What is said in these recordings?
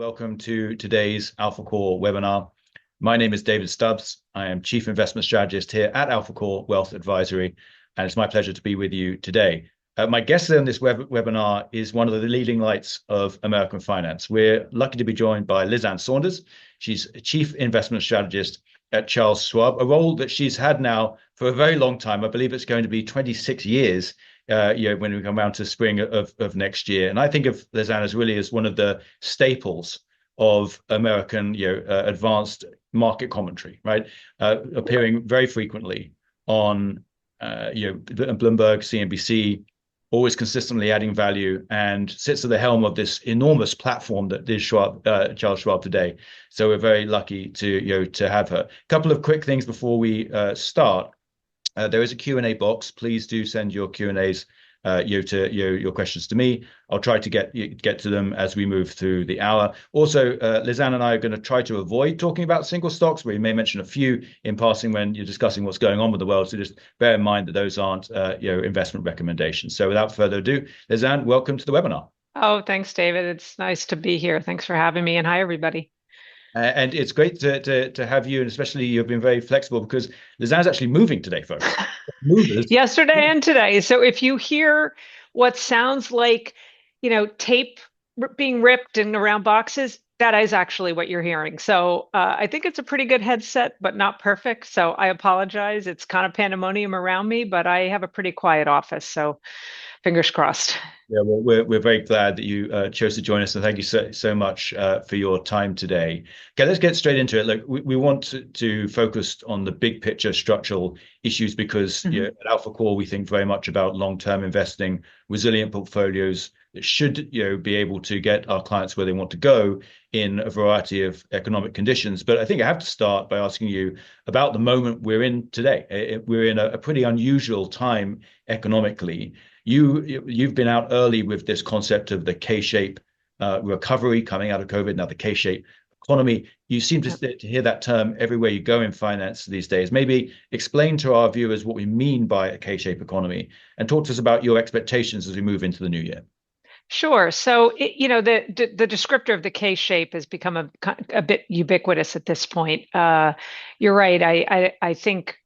Welcome to today's AlphaCore webinar. My name is David Stubbs. I am Chief Investment Strategist here at AlphaCore Wealth Advisory, and it's my pleasure to be with you today. My guest on this webinar is one of the leading lights of American finance. We're lucky to be joined by Sonders. She's a Chief Investment Strategist at Charles Schwab, a role that she's had now for a very long time. I believe it's going to be 26 years when we come around to spring of next year. And I think of Lisanne as really as one of the staples of American, advanced market commentary, right? Appearing very frequently on, Bloomberg, CNBC, always consistently adding value, and sits at the helm of this enormous platform that is Charles Schwab today. So we're very lucky to have her. A couple of quick things before we start. There is a Q&A box. Please do send your Q&As, your questions to me. I'll try to get to them as we move through the hour. Also, Lisanne and I are going to try to avoid talking about single stocks. We may mention a few in passing when you're discussing what's going on with the world. So just bear in mind that those aren't investment recommendations. So without further ado, Lisanne, welcome to the webinar. Oh, thanks, David. It's nice to be here. Thanks for having me, and hi, everybody. And it's great to have you, and especially you've been very flexible because Lisanne's actually moving today, folks. Movers. Yesterday and today. So if you hear what sounds like, tape being ripped and around boxes, that is actually what you're hearing. So I think it's a pretty good headset, but not perfect. So I apologize. It's kind of pandemonium around me, but I have a pretty quiet office. So fingers crossed. Yeah, well, we're very glad that you chose to join us, and thank you so much for your time today. Okay, let's get straight into it. Look, we want to focus on the big picture structural issues because at AlphaCore we think very much about long-term investing, resilient portfolios that should be able to get our clients where they want to go in a variety of economic conditions. But I think I have to start by asking you about the moment we're in today. We're in a pretty unusual time economically. You've been out early with this concept of the K-shape recovery coming out of COVID, now the K-shape economy. You seem to hear that term everywhere you go in finance these days. Maybe explain to our viewers what we mean by a K-shape economy and talk to us about your expectations as we move into the new year. Sure. So, the descriptor of the K-shape has become a bit ubiquitous at this point. You're right. I think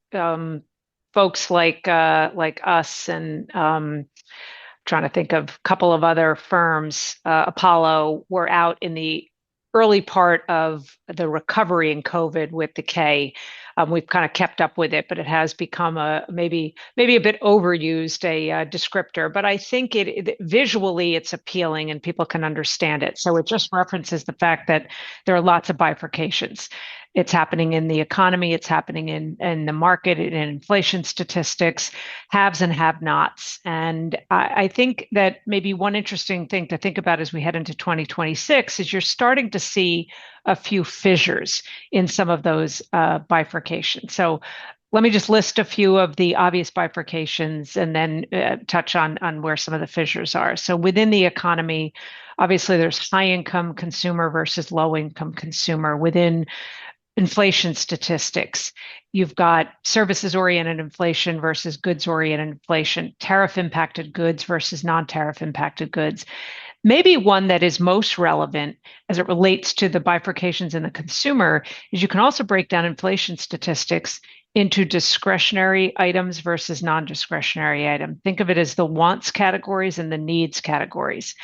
folks like us and trying to think of a couple of other firms, Apollo, were out in the early part of the recovery in COVID with the K. We've kind of kept up with it, but it has become maybe a bit overused a descriptor. But I think visually it's appealing and people can understand it. So it just references the fact that there are lots of bifurcations. It's happening in the economy. It's happening in the market, in inflation statistics, haves and have-nots. And I think that maybe one interesting thing to think about as we head into 2026 is you're starting to see a few fissures in some of those bifurcations. So let me just list a few of the obvious bifurcations and then touch on where some of the fissures are. So within the economy, obviously there's high-income consumer versus low-income consumer. Within inflation statistics, you've got services-oriented inflation versus goods-oriented inflation, tariff-impacted goods versus non-tariff impacted goods. Maybe one that is most relevant as it relates to the bifurcations in the consumer is you can also break down inflation statistics into discretionary items versus non-discretionary items. Think of it as the wants categories and the needs categories.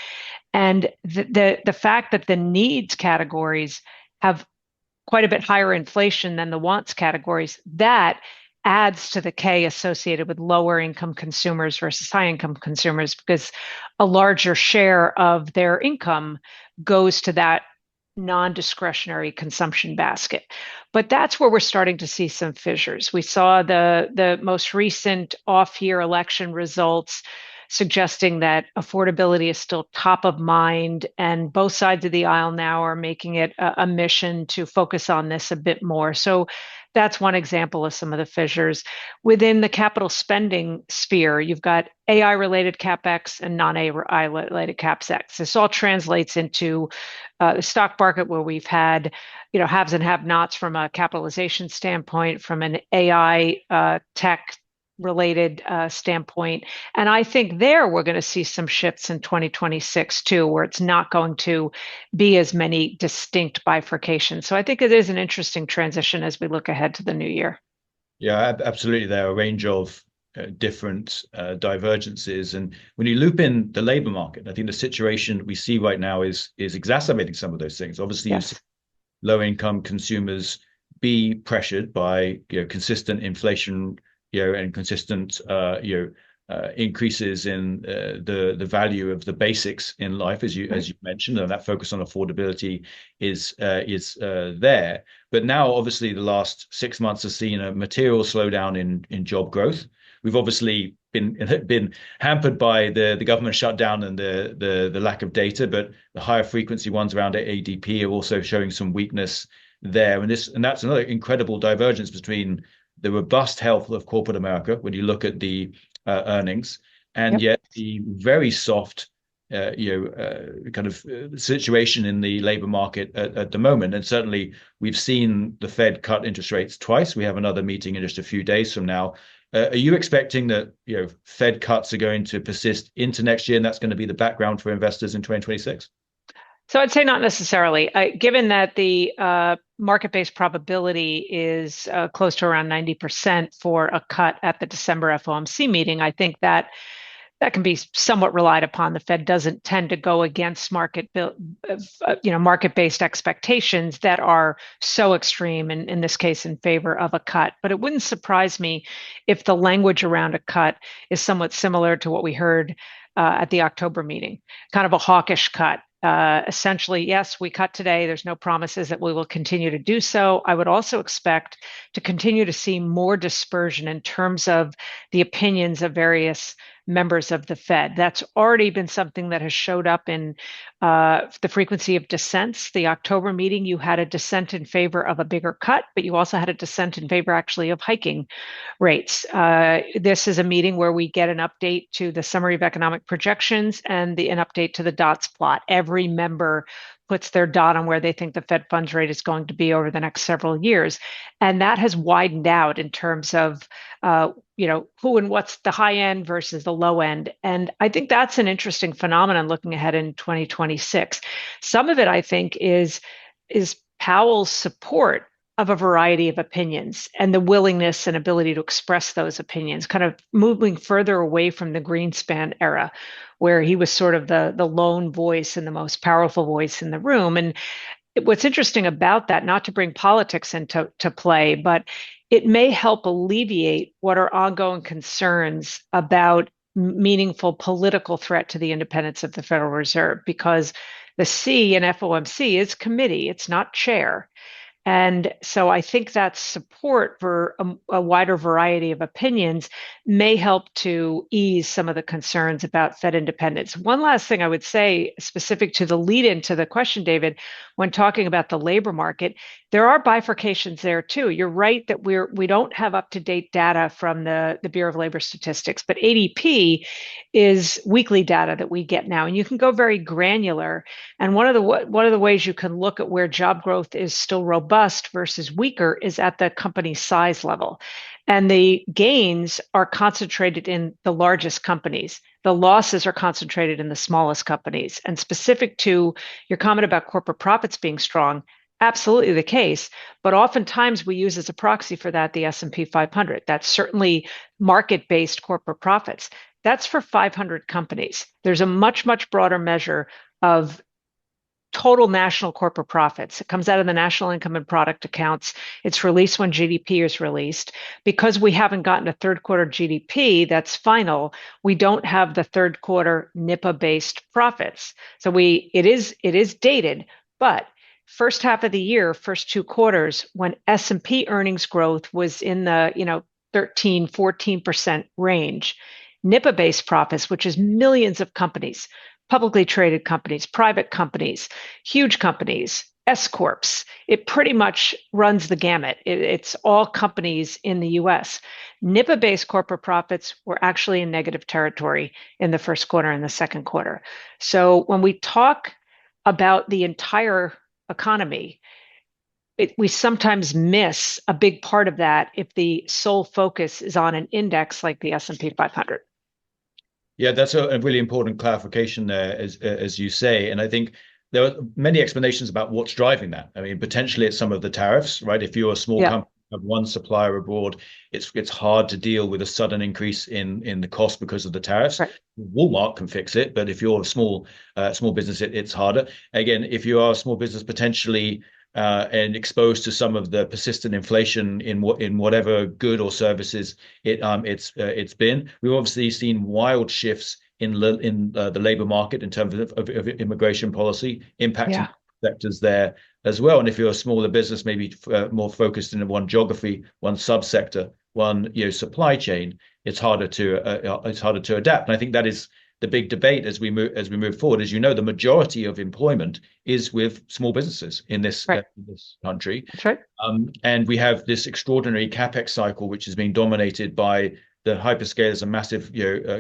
And the fact that the needs categories have quite a bit higher inflation than the wants categories, that adds to the K associated with lower income consumers versus high income consumers because a larger share of their income goes to that non-discretionary consumption basket. But that's where we're starting to see some fissures. We saw the most recent off-year election results suggesting that affordability is still top of mind, and both sides of the aisle now are making it a mission to focus on this a bit more. So that's one example of some of the fissures. Within the capital spending sphere, you've got AI-related CapEx and non-AI-related CapEx. This all translates into the stock market where we've had, haves and have-nots from a capitalization standpoint, from an AI tech related standpoint. And I think there we're going to see some shifts in 2026 too, where it's not going to be as many distinct bifurcations. So I think it is an interesting transition as we look ahead to the new year. Yeah, absolutely. There are a range of different divergences, and when you loop in the labor market, I think the situation we see right now is exacerbating some of those things. Obviously, you see Yes. low income consumers be pressured by consistent inflation, and consistent increases in the value of the basics in life, Right. as you mentioned, and that focus on affordability is there. But now, obviously, the last 6 months has seen a material slowdown in job growth. We've obviously been hampered by the government shutdown and the lack of data, but the higher frequency ones around ADP are also showing some weakness there, and that's another incredible divergence between the robust health of corporate America when you look at the earnings, and Yep. yet the very soft kind of situation in the labor market at the moment. And certainly we've seen the Fed cut interest rates twice. We have another meeting in just a few days from now. Are you expecting that Fed cuts are going to persist into next year, and that's going to be the background for investors in 2026? So I'd say not necessarily. Given that the market-based probability is close to around 90% for a cut at the December FOMC meeting, I think that that can be somewhat relied upon. The Fed doesn't tend to go against market-based expectations that are so extreme, and in this case, in favor of a cut. But it wouldn't surprise me if the language around a cut is somewhat similar to what we heard at the October meeting, kind of a hawkish cut. Essentially, yes, we cut today. There's no promises that we will continue to do so. I would also expect to continue to see more dispersion in terms of the opinions of various members of the Fed. That's already been something that has showed up in the frequency of dissents. The October meeting, you had a dissent in favor of a bigger cut, but you also had a dissent in favor actually of hiking rates. This is a meeting where we get an update to the summary of economic projections and an update to the dots plot. Every member puts their dot on where they think the Fed funds rate is going to be over the next several years. And that has widened out in terms of who and what's the high end versus the low end. And I think that's an interesting phenomenon looking ahead in 2026. Some of it, I think, is Powell's support of a variety of opinions and the willingness and ability to express those opinions, kind of moving further away from the Greenspan era, where he was sort of the lone voice and the most powerful voice in the room. And what's interesting about that, not to bring politics into play, but it may help alleviate what are ongoing concerns about meaningful political threat to the independence of the Federal Reserve, because the C in FOMC is committee, it's not chair. And so I think that support for a wider variety of opinions may help to ease some of the concerns about Fed independence. One last thing I would say, specific to the lead into the question, David, when talking about the labor market, there are bifurcations there too. You're right that we don't have up-to-date data from the Bureau of Labor Statistics, but ADP is weekly data that we get now, and you can go very granular. And one of the ways you can look at where job growth is still robust versus weaker is at the company size level. And the gains are concentrated in the largest companies. The losses are concentrated in the smallest companies. And specific to your comment about corporate profits being strong, absolutely the case. But oftentimes we use as a proxy for that the S&P 500. That's certainly market-based corporate profits. That's for 500 companies. There's a much, much broader measure of total national corporate profits. It comes out of the national income and product accounts. It's released when GDP is released. Because we haven't gotten a third quarter GDP that's final, we don't have the third quarter NIPA-based profits. So it is dated, but first half of the year, first two quarters, when S&P earnings growth was in the 13, 14% range, NIPA-based profits, which is millions of companies, publicly traded companies, private companies, huge companies, S corps. It pretty much runs the gamut. It's all companies in the US. NIPA-based corporate profits were actually in negative territory in the first quarter and the second quarter. So when we talk about the entire economy, we sometimes miss a big part of that if the sole focus is on an index like the S&P 500. Yeah, that's a really important clarification there, as you say. And I think there are many explanations about what's driving that. I mean, potentially it's some of the tariffs, right? If you're a small Yeah, company, have one supplier abroad, it's hard to deal with a sudden increase in the cost because of the tariffs. right. Walmart can fix it, but if you're a small business, it's harder. Again, if you are a small business, potentially and exposed to some of the persistent inflation in whatever good or services it's been. We've obviously seen wild shifts in the labor market in terms of immigration policy impacting Yeah, sectors there as well. And if you're a smaller business, maybe more focused in one geography, one subsector, one supply chain, it's harder to adapt. And I think that is the big debate as we move forward. As you know, the majority of employment is with small businesses right. in this country. That's right. And we have this extraordinary capex cycle, which is being dominated by the hyperscalers and massive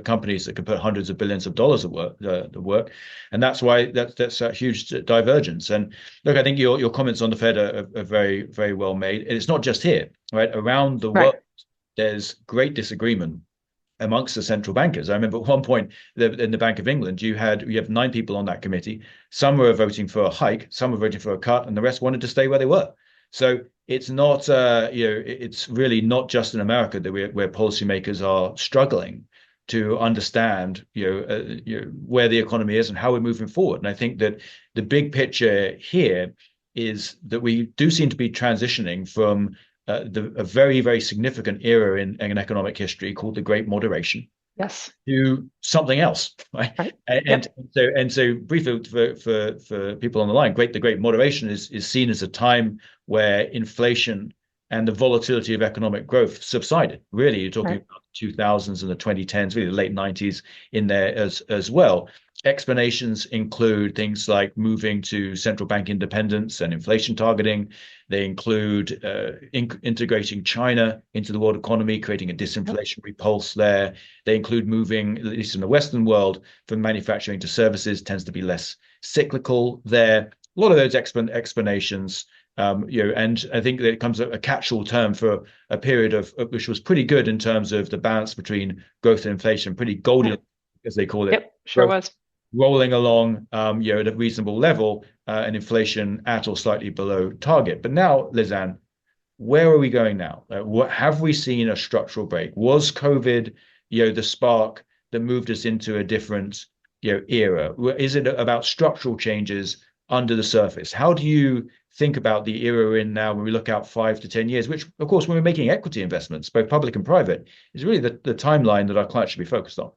companies that can put hundreds of billions of dollars of work, and that's why that's a huge divergence. And look, I think your comments on the Fed are very very well made. And it's not just here, right? Around the Right. world, there's great disagreement amongst the central bankers. I remember at one point in the Bank of England, you have 9 people on that committee. Some were voting for a hike, some were voting for a cut, and the rest wanted to stay where they were. So it's not, it's really not just in America that where policymakers are struggling to understand, where the economy is and how we're moving forward. And I think that the big picture here is that we do seem to be transitioning from a very, very significant era in economic history called the Great Moderation Yes. to something else, right? Right. And Yep. so briefly for people on the line, the Great Moderation is seen as a time where inflation and the volatility of economic growth subsided. Really, you're talking Right. about the 2000s and the 2010s, really the late 90s in there as well. Explanations include things like moving to central bank independence and inflation targeting. They include integrating China into the world economy, creating a Yep. disinflationary pulse there. They include moving, at least in the Western world, from manufacturing to services, tends to be less cyclical there. A lot of those explanations, and I think that it comes a catch-all term for a period of which was pretty good in terms of the balance between growth and inflation, pretty Right. Goldilocks, as they call it. Yep. Sure Growth was. rolling along, at a reasonable level, and inflation at or slightly below target. But now, Lizanne, where are we going now? What have we seen a structural break? Was COVID, the spark that moved us into a different, era? Is it about structural changes under the surface? How do you think about the era we're in now when we look out 5 to 10 years? Which, of course, when we're making equity investments, both public and private, is really the timeline that our clients should be focused on.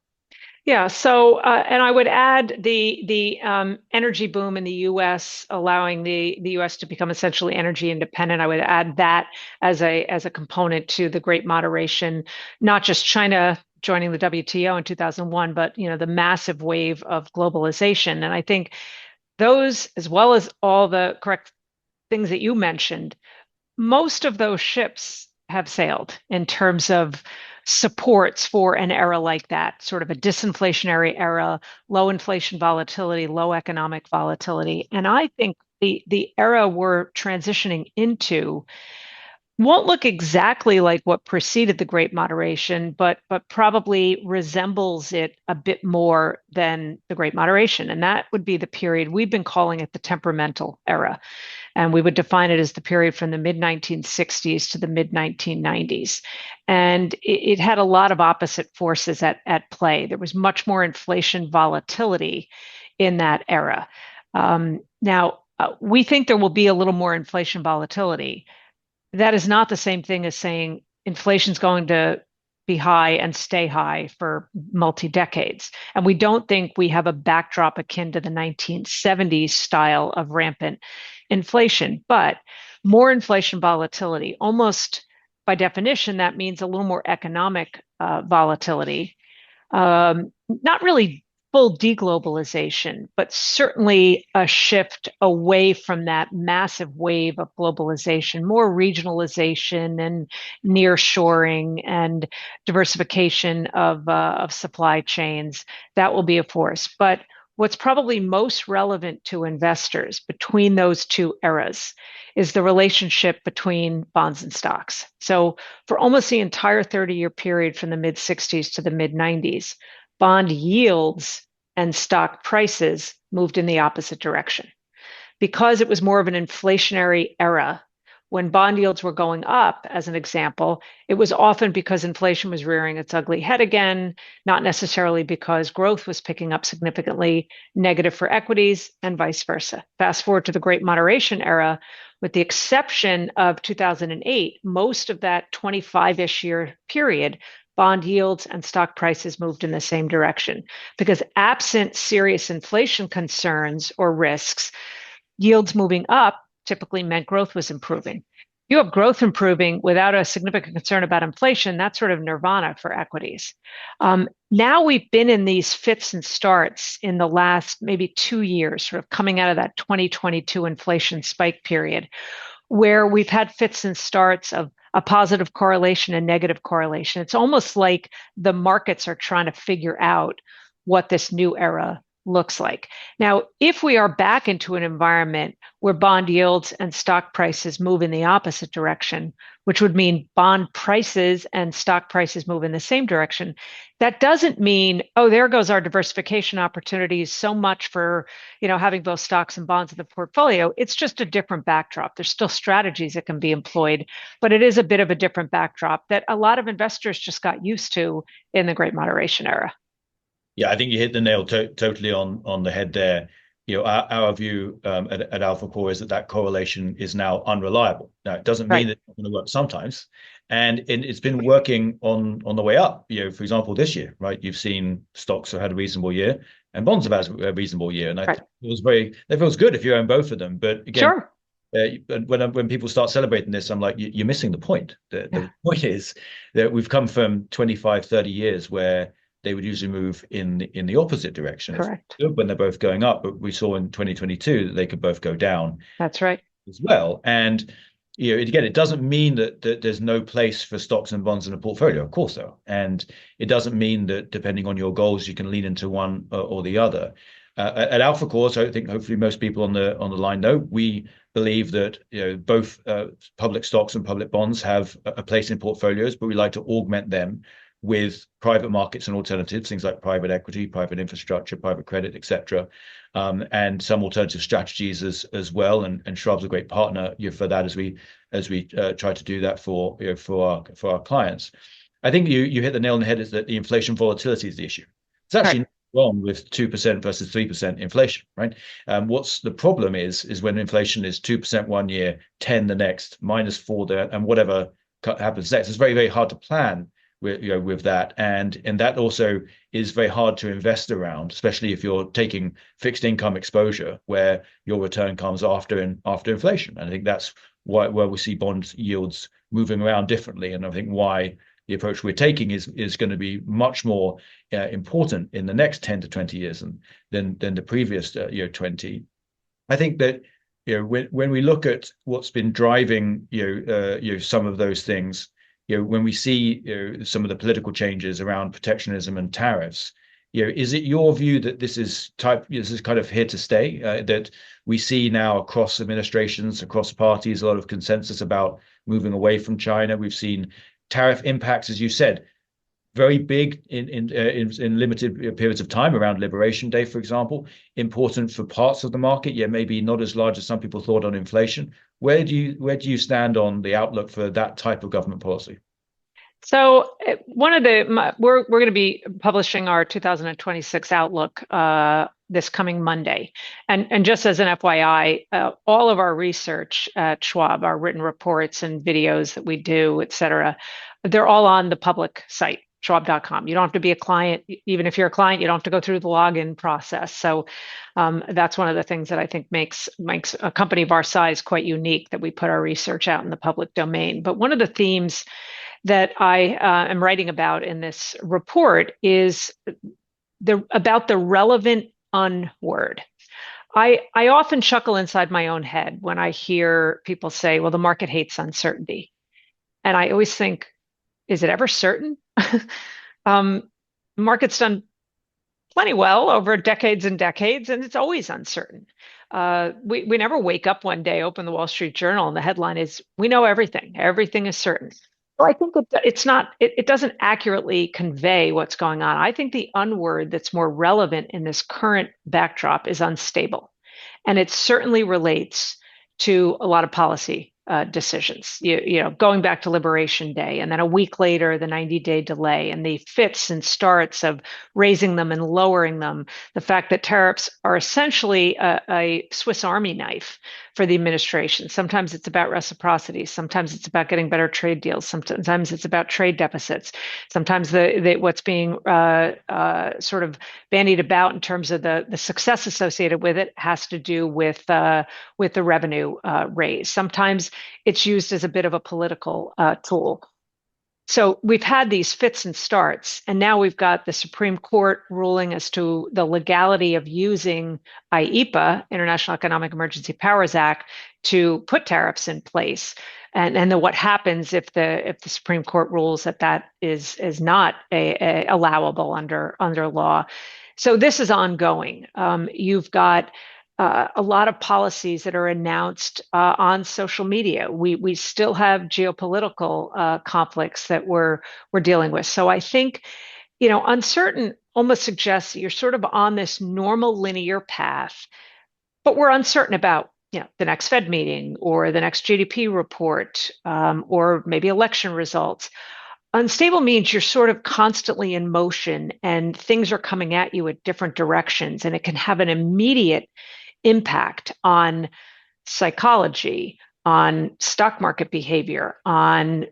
Yeah. So, and I would add the energy boom in the U.S. allowing the U.S. to become essentially energy independent. I would add that as a component to the Great Moderation, not just China joining the WTO in 2001, but the massive wave of globalization. And I think those, as well as all the correct things that you mentioned, most of those ships have sailed in terms of supports for an era like that, sort of a disinflationary era, low inflation volatility, low economic volatility. And I think the era we're transitioning into won't look exactly like what preceded the Great Moderation, but probably resembles it a bit more than the Great Moderation. And that would be the period we've been calling it the temperamental era. And we would define it as the period from the mid 1960s to the mid 1990s. And it had a lot of opposite forces at play. There was much more inflation volatility in that era. Now, we think there will be a little more inflation volatility. That is not the same thing as saying inflation's going to be high and stay high for multi decades. And we don't think we have a backdrop akin to the 1970s style of rampant inflation, but more inflation volatility. Almost by definition, that means a little more economic volatility. Not really full deglobalization, but certainly a shift away from that massive wave of globalization, more regionalization and nearshoring and diversification of supply chains. That will be a force. But what's probably most relevant to investors between those two eras is the relationship between bonds and stocks. So for almost the entire 30-year period from the mid 60s to the mid 90s, bond yields and stock prices moved in the opposite direction. Because it was more of an inflationary era, when bond yields were going up, as an example, it was often because inflation was rearing its ugly head again, not necessarily because growth was picking up significantly, negative for equities, and vice versa. Fast forward to the Great Moderation era, with the exception of 2008, most of that 25-ish year period, bond yields and stock prices moved in the same direction. Because absent serious inflation concerns or risks, yields moving up typically meant growth was improving. You have growth improving without a significant concern about inflation, that's sort of nirvana for equities. Now we've been in these fits and starts in the last maybe 2 years, sort of coming out of that 2022 inflation spike period, where we've had fits and starts of a positive correlation and negative correlation. It's almost like the markets are trying to figure out what this new era looks like. Now, if we are back into an environment where bond yields and stock prices move in the opposite direction, which would mean bond prices and stock prices move in the same direction, that doesn't mean, oh, there goes our diversification opportunities, so much for, having both stocks and bonds in the portfolio. It's just a different backdrop. There's still strategies that can be employed, but it is a bit of a different backdrop that a lot of investors just got used to in the Great Moderation era. Yeah, I think you hit the nail totally on the head there. Our view at AlphaCore is that correlation is now unreliable. Now, it doesn't mean Right. that it's not going to work sometimes, and it's been working on the way up. For example, this year, right? You've seen stocks have had a reasonable year, and bonds have had a reasonable year, and Right. it feels good if you own both of them. But again, Sure. when people start celebrating this, I'm like, you're missing the point. The, Yeah. the point is that we've come from 25, 30 years where they would usually move in the opposite direction. It's Correct. good when they're both going up, but we saw in 2022 that they could both go down That's right. as well. And again, it doesn't mean that there's no place for stocks and bonds in a portfolio. Of course, though, and it doesn't mean that depending on your goals, you can lean into one or the other. At AlphaCore, so I think hopefully most people on the line know, we believe that both public stocks and public bonds have a place in portfolios, but we like to augment them with private markets and alternatives, things like private equity, private infrastructure, private credit, etc., and some alternative strategies as well. And Schwab's a great partner for that as we try to do that for our clients. I think you hit the nail on the head, is that the inflation volatility is the issue. It's Right. actually wrong with 2% versus 3% inflation, right? What's the problem is when inflation is 2% one year, 10 the next, -4 there, and whatever happens next. It's very, very hard to plan with that, and that also is very hard to invest around, especially if you're taking fixed income exposure where your return comes after inflation. And I think that's where we see bond yields moving around differently, and I think why the approach we're taking is going to be much more important in the next 10 to 20 years than the previous 20. I think that when we look at what's been driving some of those things, when we see some of the political changes around protectionism and tariffs, is it your view that this is kind of here to stay? That we see now across administrations, across parties, a lot of consensus about moving away from China. We've seen tariff impacts, as you said, very big in limited periods of time around Liberation Day, for example, important for parts of the market, yet maybe not as large as some people thought on inflation. Where do you stand on the outlook for that type of government policy? So we're going to be publishing our 2026 outlook this coming Monday, and just as an FYI, all of our research at Schwab, our written reports and videos that we do, et cetera, they're all on the public site, schwab.com. You don't have to be a client. Even if you're a client, you don't have to go through the login process. So that's one of the things that I think makes a company of our size quite unique, that we put our research out in the public domain. But one of the themes that I am writing about in this report is about the relevant unword. I often chuckle inside my own head when I hear people say, well, the market hates uncertainty. And I always think, is it ever certain? Market's done Plenty well over decades and decades, and it's always uncertain. We never wake up one day, open the Wall Street Journal, and the headline is, "We know everything. Everything is certain." Well, I think it's not. It doesn't accurately convey what's going on. I think the unword that's more relevant in this current backdrop is unstable. And it certainly relates to a lot of policy decisions. Going back to Liberation Day, and then a week later, the 90-day delay, and the fits and starts of raising them and lowering them. The fact that tariffs are essentially a Swiss Army knife for the administration. Sometimes it's about reciprocity. Sometimes it's about getting better trade deals. Sometimes it's about trade deficits. Sometimes what's being sort of bandied about in terms of the success associated with it has to do with the revenue raise. Sometimes it's used as a bit of a political tool. So we've had these fits and starts, and now we've got the Supreme Court ruling as to the legality of using IEPA, International Economic Emergency Powers Act, to put tariffs in place. And then what happens if the Supreme Court rules that that is not allowable under law? So this is ongoing. You've got a lot of policies that are announced on social media. We still have geopolitical conflicts that we're dealing with. So I think, uncertain almost suggests that you're sort of on this normal linear path, but we're uncertain about the next Fed meeting or the next GDP report, or maybe election results. Unstable means you're sort of constantly in motion and things are coming at you at different directions, and it can have an immediate impact on psychology, on stock market behavior, on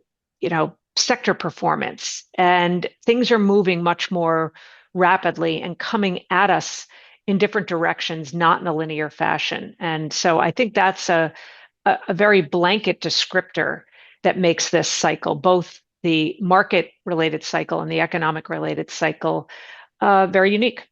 sector performance, and things are moving much more rapidly and coming at us in different directions, not in a linear fashion. And so I think that's a very blanket descriptor that makes this cycle, both the market related cycle and the economic related cycle, very unique.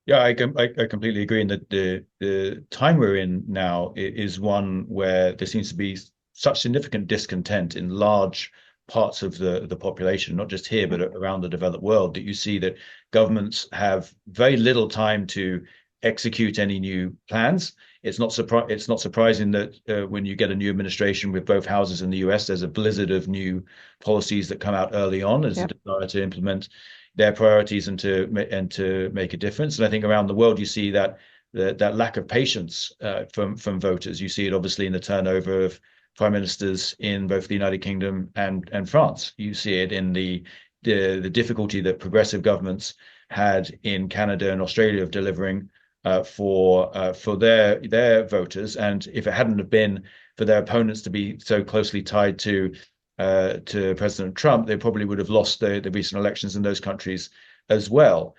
Yeah, I completely agree. And that the time we're in now is one where there seems to be such significant discontent in large parts of the population, not just here, but around the developed world, that you see that governments have very little time to execute any new plans. It's not surprising that when you get a new administration with both houses in the US, there's a blizzard of new policies that come out early on as a desire to implement their priorities and to make a difference. And I think around the world you see that lack of patience from voters. You see it obviously in the turnover of prime ministers in both the United Kingdom and France. You see it in the difficulty that progressive governments had in Canada and Australia of delivering for their voters. And if it hadn't have been for their opponents to be so closely tied to President Trump, they probably would have lost the recent elections in those countries as well.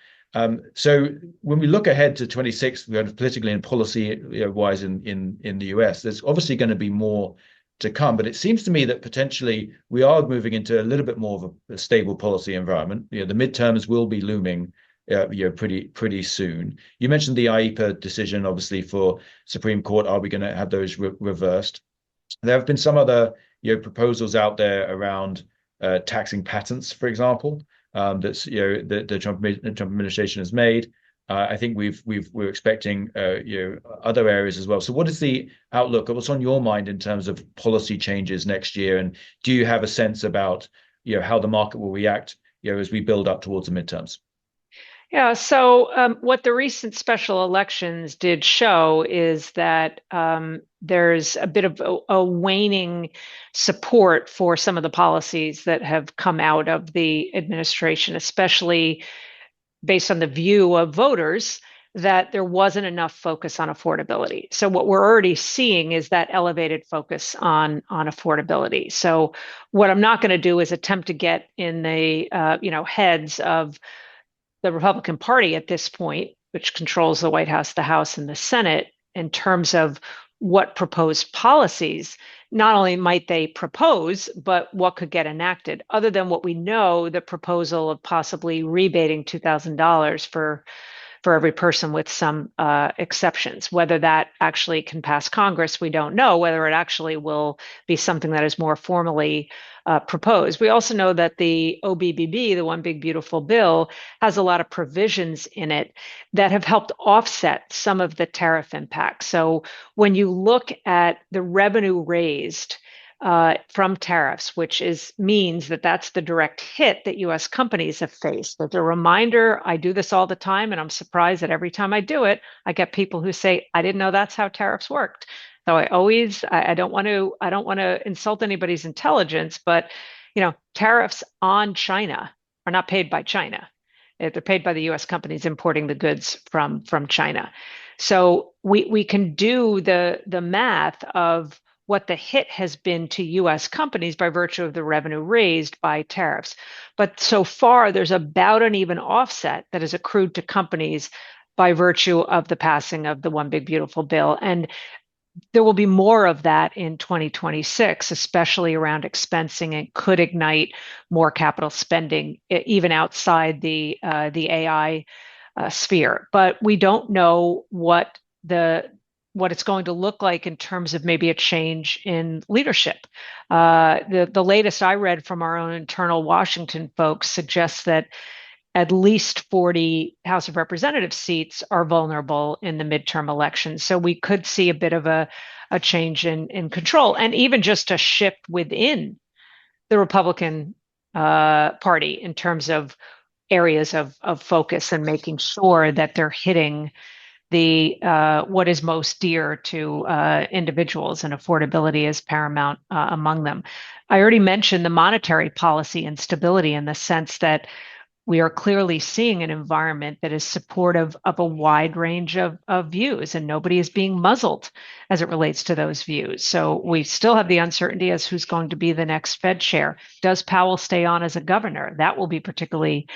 So when we look ahead to 26, politically and policy wise in the US, there's obviously going to be more to come. But it seems to me that potentially we are moving into a little bit more of a stable policy environment. The midterms will be looming pretty soon. You mentioned the IEPA decision, obviously, for Supreme Court. Are we going to have those reversed? There have been some other proposals out there around taxing patents, for example, that's the Trump administration has made. I think we're expecting other areas as well. So what is the outlook? What's on your mind in terms of policy changes next year? And do you have a sense about how the market will react as we build up towards the midterms? Yeah, so what the recent special elections did show is that there's a bit of a waning support for some of the policies that have come out of the administration, especially based on the view of voters that there wasn't enough focus on affordability. So what we're already seeing is that elevated focus on affordability. So what I'm not going to do is attempt to get in the heads of the Republican Party at this point, which controls the White House, the House, and the Senate, in terms of what proposed policies not only might they propose, but what could get enacted, other than what we know, the proposal of possibly rebating $2,000 for every person with some exceptions. Whether that actually can pass Congress, we don't know. Whether it actually will be something that is more formally proposed. We also know that the OBBB, the One Big Beautiful Bill, has a lot of provisions in it that have helped offset some of the tariff impact. So when you look at the revenue raised from tariffs, which means that that's the direct hit that U.S. companies have faced. As a reminder, I do this all the time, and I'm surprised that every time I do it, I get people who say, "I didn't know that's how tariffs worked." So I don't want to insult anybody's intelligence, but tariffs on China are not paid by China. They're paid by the U.S. companies importing the goods from China. So we can do the math of what the hit has been to U.S. companies by virtue of the revenue raised by tariffs. But so far, there's about an even offset that is accrued to companies by virtue of the passing of the One Big Beautiful Bill. And there will be more of that in 2026, especially around expensing, and could ignite more capital spending, even outside the AI sphere. But we don't know what it's going to look like in terms of maybe a change in leadership. The latest I read from our own internal Washington folks suggests that at least 40 House of Representatives seats are vulnerable in the midterm elections. So we could see a bit of a change in control, and even just a shift within the Republican Party in terms of areas of focus, and making sure that they're hitting the what is most dear to individuals, and affordability is paramount among them. I already mentioned the monetary policy instability, in the sense that we are clearly seeing an environment that is supportive of a wide range of views, and nobody is being muzzled as it relates to those views. So we still have the uncertainty as who's going to be the next Fed chair. Does Powell stay on as a governor? That will be particularly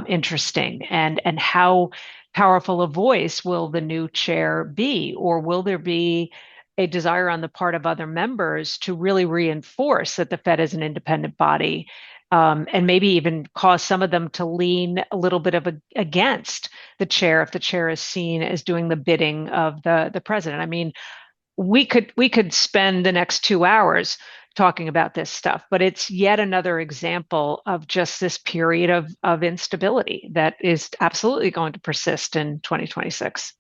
interesting. And how powerful a voice will the new chair be? Or will there be a desire on the part of other members to really reinforce that the Fed is an independent body, and maybe even cause some of them to lean a little bit against the chair if the chair is seen as doing the bidding of the president? I mean, we could spend the next 2 hours talking about this stuff, but it's yet another example of just this period of instability that is absolutely going to persist in 2026.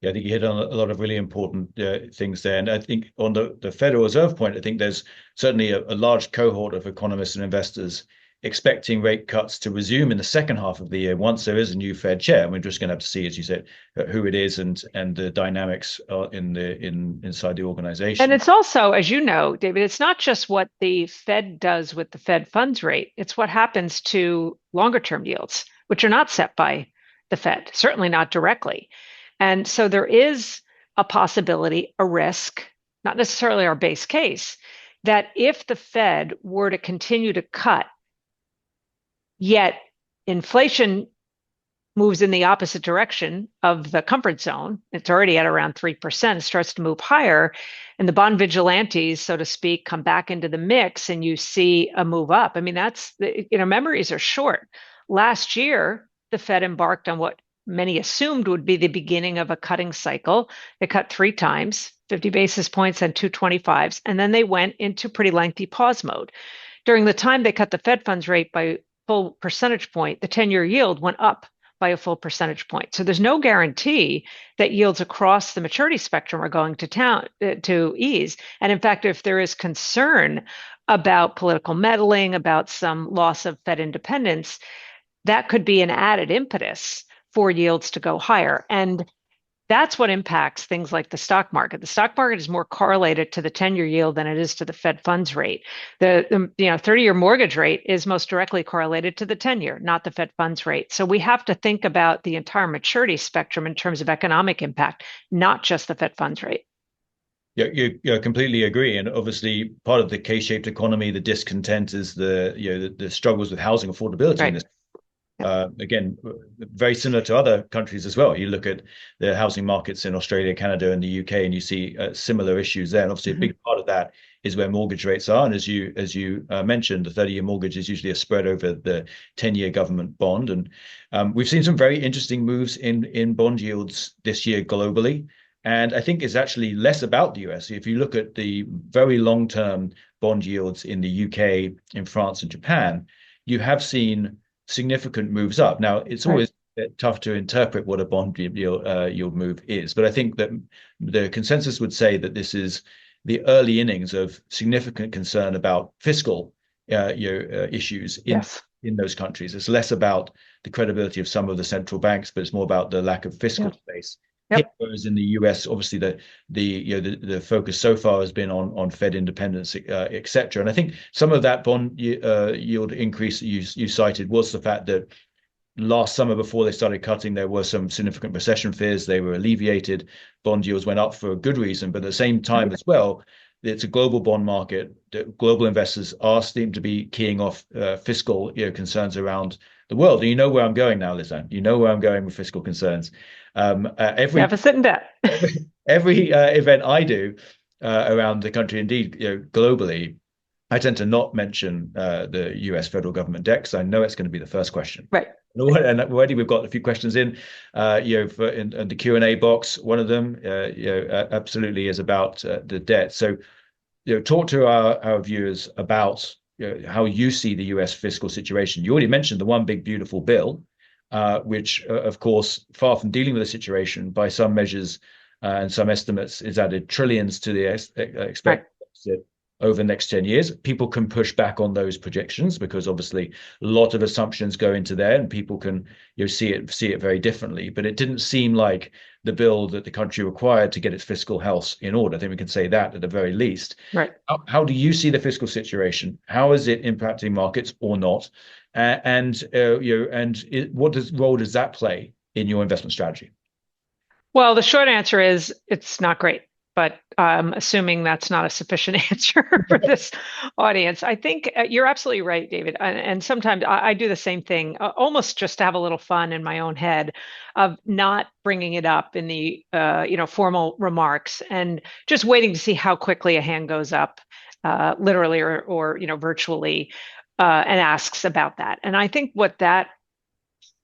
Yeah, I think you hit on a lot of really important things there. And I think on the Federal Reserve point, I think there's certainly a large cohort of economists and investors expecting rate cuts to resume in the second half of the year once there is a new Fed chair. And we're just going to have to see, as you said, who it is and the dynamics inside the organization. And it's also, as you know, David, it's not just what the Fed does with the Fed funds rate. It's what happens to longer term yields, which are not set by the Fed, certainly not directly. And so there is a possibility, a risk, not necessarily our base case, that if the Fed were to continue to cut, yet inflation moves in the opposite direction of the comfort zone, it's already at around 3%, it starts to move higher, and the bond vigilantes, so to speak, come back into the mix, and you see a move up. I mean, memories are short. Last year, the Fed embarked on what many assumed would be the beginning of a cutting cycle. They cut 3 times, 50 basis points and 225s, and then they went into pretty lengthy pause mode. During the time they cut the Fed funds rate by full percentage point, the 10-year yield went up by a full percentage point. So there's no guarantee that yields across the maturity spectrum are going to ease. And in fact, if there is concern about political meddling, about some loss of Fed independence, that could be an added impetus for yields to go higher. And that's what impacts things like the stock market. The stock market is more correlated to the 10-year yield than it is to the Fed funds rate. The 30-year mortgage rate is most directly correlated to the 10-year, not the Fed funds rate. So we have to think about the entire maturity spectrum in terms of economic impact, not just the Fed funds rate. Yeah, you completely agree. And obviously, part of the K-shaped economy, the discontent is the struggles with housing affordability. Right. In this. Again, very similar to other countries as well. You look at the housing markets in Australia, Canada, and the UK, and you see similar issues there. And obviously, a big part of that is where mortgage rates are. And as you mentioned, the 30-year mortgage is usually a spread over the 10-year government bond. And we've seen some very interesting moves in bond yields this year globally. And I think it's actually less about the US. If you look at the very long-term bond yields in the UK, in France, and Japan, you have seen significant moves up. Now, it's always tough to interpret what a bond yield move is, but I think that the consensus would say that this is the early innings of significant concern about fiscal issues in those countries. It's less about the credibility of some of the central banks, but it's more about the lack of fiscal space. Whereas in the US, obviously the focus so far has been on Fed independence, et cetera. And I think some of that bond yield increase that you cited was the fact that last summer, before they started cutting, there were some significant recession fears. They were alleviated. Bond yields went up for a good reason, but at the same time as well, it's a global bond market. Global investors seem to be keying off fiscal concerns around the world. And you know where I'm going now, Lizanne. You know where I'm going with fiscal concerns. Every deficit and debt. every event I do around the country, indeed, globally, I tend to not mention the US federal government debt because I know it's going to be the first question. Right. And already we've got a few questions in the Q&A box. One of them, absolutely is about the debt. So, talk to our viewers about how you see the US fiscal situation. You already mentioned the one big beautiful bill, which, of course, far from dealing with the situation, by some measures and some estimates, is added trillions to the expected deficit over the next 10 years. People can push back on those projections because obviously a lot of assumptions go into there, and people can see it very differently. But it didn't seem like the bill that the country required to get its fiscal house in order. I think we can say that at the very least. Right. How do you see the fiscal situation? How is it impacting markets or not? What role does that play in your investment strategy? Well, the short answer is it's not great, but assuming that's not a sufficient answer for this audience. I think you're absolutely right, David. And sometimes I do the same thing, almost just to have a little fun in my own head, of not bringing it up in the formal remarks and just waiting to see how quickly a hand goes up, literally or virtually, and asks about that. And I think what that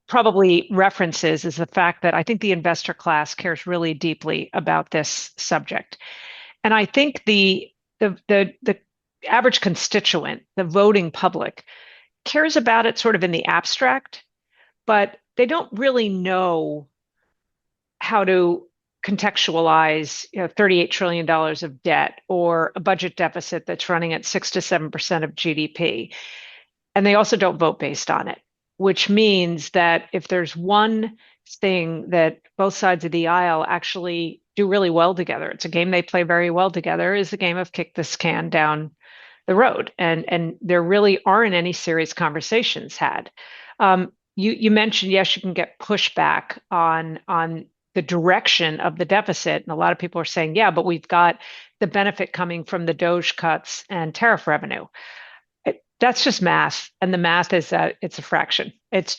probably references is the fact that I think the investor class cares really deeply about this subject. And I think the average constituent, the voting public, cares about it sort of in the abstract, but they don't really know how to contextualize $38 trillion of debt or a budget deficit that's running at 6 to 7% of GDP. And they also don't vote based on it, which means that if there's one thing that both sides of the aisle actually do really well together, it's a game they play very well together, is the game of kick this can down the road. And there really aren't any serious conversations had. You mentioned, yes, you can get pushback on the direction of the deficit. And a lot of people are saying, yeah, but we've got the benefit coming from the DOGE cuts and tariff revenue. That's just math. And the math is that it's a fraction. It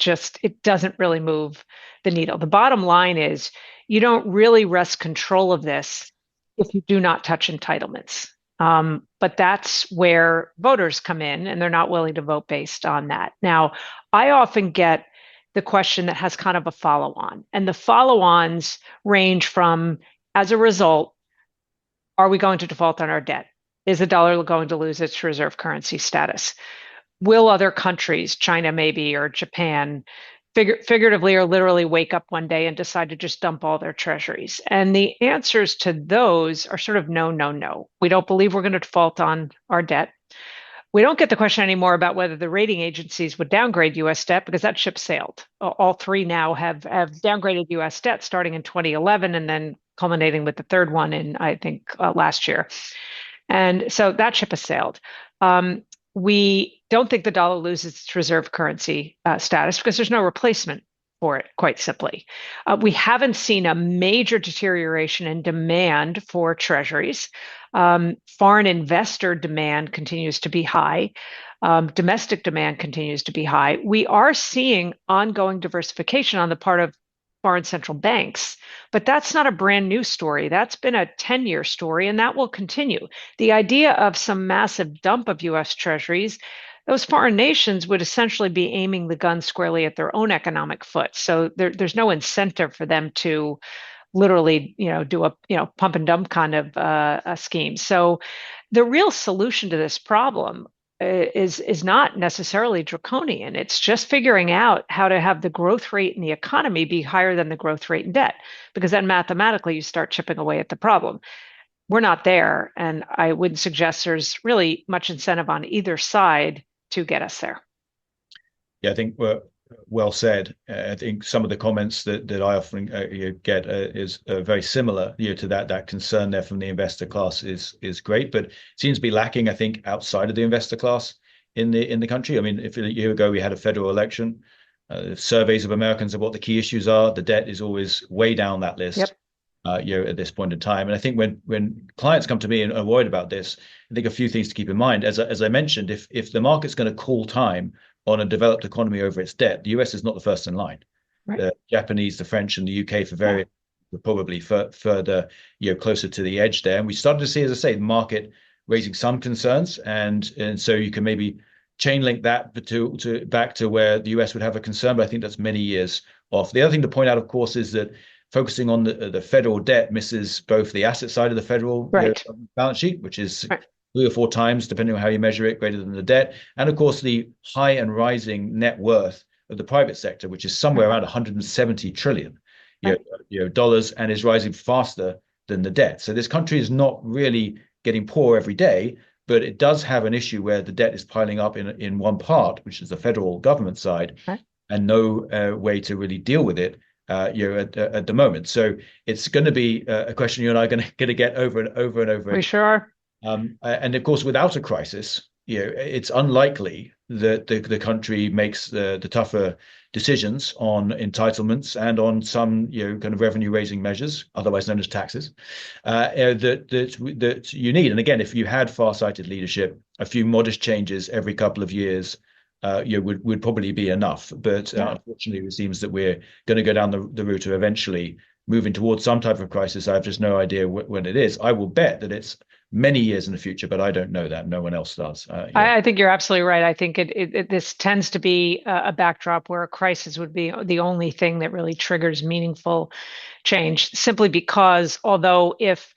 doesn't really move the needle. The bottom line is you don't really wrest control of this if you do not touch entitlements. But that's where voters come in, and they're not willing to vote based on that. Now, I often get the question that has kind of a follow-on, and the follow-ons range from, as a result, are we going to default on our debt? Is the dollar going to lose its reserve currency status? Will other countries, China maybe, or Japan, figuratively or literally wake up one day and decide to just dump all their treasuries? And the answers to those are sort of no, no, no. We don't believe we're going to default on our debt. We don't get the question anymore about whether the rating agencies would downgrade U.S. debt, because that ship sailed. All three now have downgraded U.S. debt starting in 2011 and then culminating with the third one in, I think, last year. And so that ship has sailed. We don't think the dollar loses its reserve currency status because there's no replacement for it, quite simply. We haven't seen a major deterioration in demand for treasuries. Foreign investor demand continues to be high. Domestic demand continues to be high. We are seeing ongoing diversification on the part of foreign central banks. But that's not a brand new story. That's been a 10-year story, and that will continue. The idea of some massive dump of US Treasuries, those foreign nations would essentially be aiming the gun squarely at their own economic foot. So there's no incentive for them to literally, do a, pump and dump kind of a scheme. So the real solution to this problem is not necessarily draconian. It's just figuring out how to have the growth rate in the economy be higher than the growth rate in debt, because then mathematically you start chipping away at the problem. We're not there, and I wouldn't suggest there's really much incentive on either side to get us there. Yeah, I think well said. I think some of the comments that I often get is very similar, to that concern there from the investor class is great, but seems to be lacking, I think, outside of the investor class in the country. I mean, if a year ago we had a federal election, surveys of Americans of what the key issues are, the debt is always way down that list. Yep. At this point in time, and I think when clients come to me and are worried about this, I think a few things to keep in mind. As I mentioned, if the market's going to call time on a developed economy over its debt, the US is not the first in line. Right. The Japanese, the French, and the UK for various probably further closer to the edge there. And we started to see, as I say, the market raising some concerns, and so you can maybe chain link that to back to where the US would have a concern, but I think that's many years off. The other thing to point out, of course, is that focusing on the federal debt misses both the asset side of the federal balance sheet, which is 3 or 4 times, depending on how you measure it, greater than the debt. And of course, the high and rising net worth of the private sector, which is somewhere around 170 trillion dollars, and is rising faster than the debt. So this country is not really getting poor every day, but it does have an issue where the debt is piling up in one part, which is the federal government side, and no way to really deal with it. At the moment. So it's going to be a question you and I are going to get over and over and over. We sure are. And of course, without a crisis, it's unlikely that the country makes the tougher decisions on entitlements and on some kind of revenue raising measures, otherwise known as taxes, that you need. And again, if you had far-sighted leadership, a few modest changes every couple of years would probably be enough. But unfortunately, it seems that we're going to go down the route of eventually moving towards some type of crisis. I have just no idea when it is. I will bet that it's many years in the future, but I don't know that. No one else does. I think you're absolutely right. I think this tends to be a backdrop where a crisis would be the only thing that really triggers meaningful change, simply because although if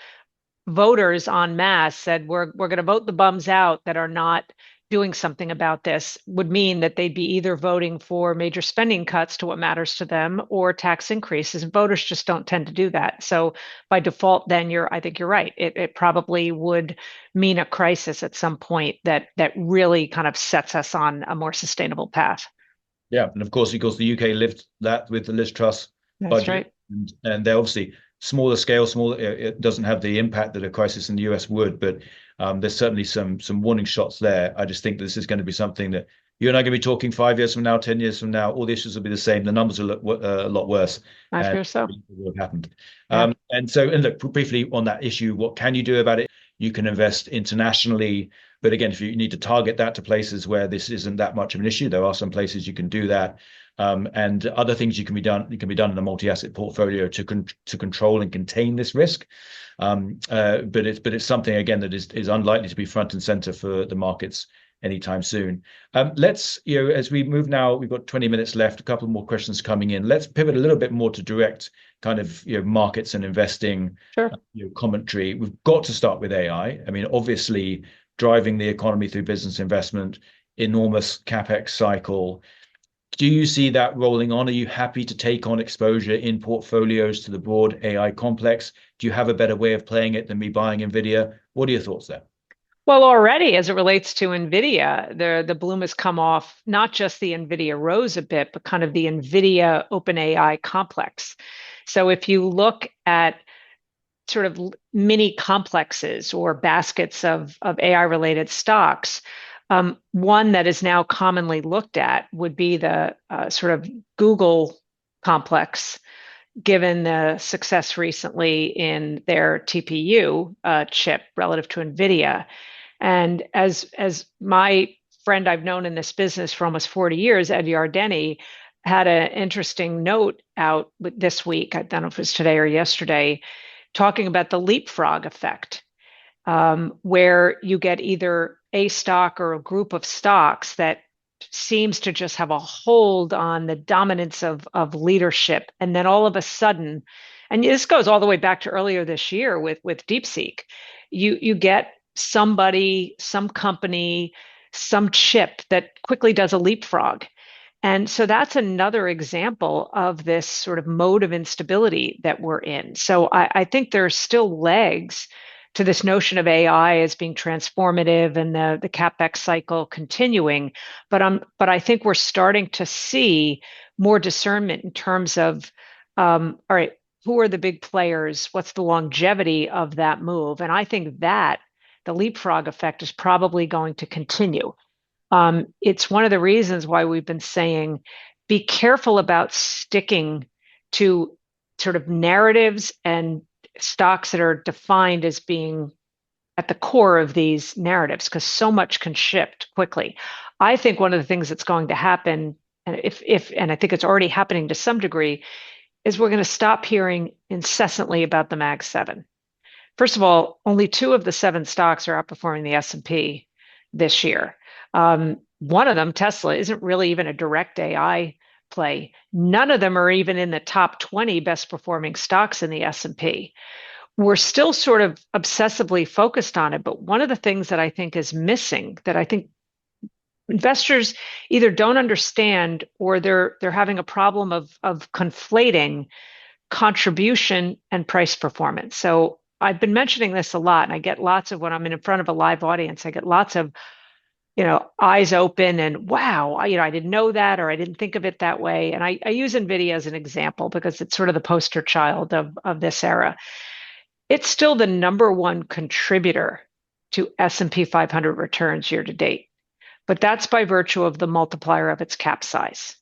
voters en masse said we're going to vote the bums out that are not doing something about this, would mean that they'd be either voting for major spending cuts to what matters to them or tax increases. And voters just don't tend to do that. So by default, then I think you're right. It probably would mean a crisis at some point that really kind of sets us on a more sustainable path. Yeah, and of course, because the UK lived that with the Liz Truss budget. That's right. And they're obviously smaller scale, it doesn't have the impact that a crisis in the US would, but there's certainly some warning shots there. I just think this is going to be something that you and I are going to be talking 5 years from now, 10 years from now. All the issues will be the same. The numbers will look a lot worse. I feel so. What happened. Yeah. And look, briefly on that issue, what can you do about it? You can invest internationally. But again, if you need to target that to places where this isn't that much of an issue, there are some places you can do that. And other things you can be done in a multi-asset portfolio to control and contain this risk. But it's something again that is unlikely to be front and center for the markets anytime soon. Let's as we move now, we've got 20 minutes left. A couple more questions coming in. Let's pivot a little bit more to direct kind of markets and investing commentary. We've got to start with AI. I mean, obviously driving the economy through business investment, enormous capex cycle. Do you see that rolling on? Are you happy to take on exposure in portfolios to the broad AI complex? Do you have a better way of playing it than me buying NVIDIA? What are your thoughts there? Well, already as it relates to NVIDIA, the bloom has come off not just the NVIDIA rose a bit, but kind of the NVIDIA OpenAI complex. So if you look at sort of mini complexes or baskets of AI-related stocks, one that is now commonly looked at would be the sort of Google complex, given the success recently in their TPU chip relative to NVIDIA. And as my friend I've known in this business for almost 40 years, Ed Yardeni, had an interesting note out this week. I don't know if it was today or yesterday, talking about the leapfrog effect, where you get either a stock or a group of stocks that seems to just have a hold on the dominance of leadership. And then all of a sudden, and this goes all the way back to earlier this year with DeepSeek, you get somebody, some company, some chip that quickly does a leapfrog. And so that's another example of this sort of mode of instability that we're in. So I think there's still legs to this notion of AI as being transformative and the CapEx cycle continuing. But I think we're starting to see more discernment in terms of, all right, who are the big players? What's the longevity of that move? And I think that the leapfrog effect is probably going to continue. It's one of the reasons why we've been saying be careful about sticking to sort of narratives and stocks that are defined as being at the core of these narratives, because so much can shift quickly. I think one of the things that's going to happen, and and I think it's already happening to some degree, is we're going to stop hearing incessantly about the Mag 7. First of all, only two of the seven stocks are outperforming the S&P this year. One of them, Tesla, isn't really even a direct AI play. None of them are even in the top 20 best performing stocks in the S&P. We're still sort of obsessively focused on it, but one of the things that I think is missing, that I think investors either don't understand or they're having a problem of conflating contribution and price performance. So I've been mentioning this a lot, and I get lots of, when I'm in front of a live audience, I get lots of, eyes open and wow, I didn't know that, or I didn't think of it that way. And I use NVIDIA as an example because it's sort of the poster child of this era. It's still the number one contributor to S&P 500 returns year to date, but that's by virtue of the multiplier of its cap size.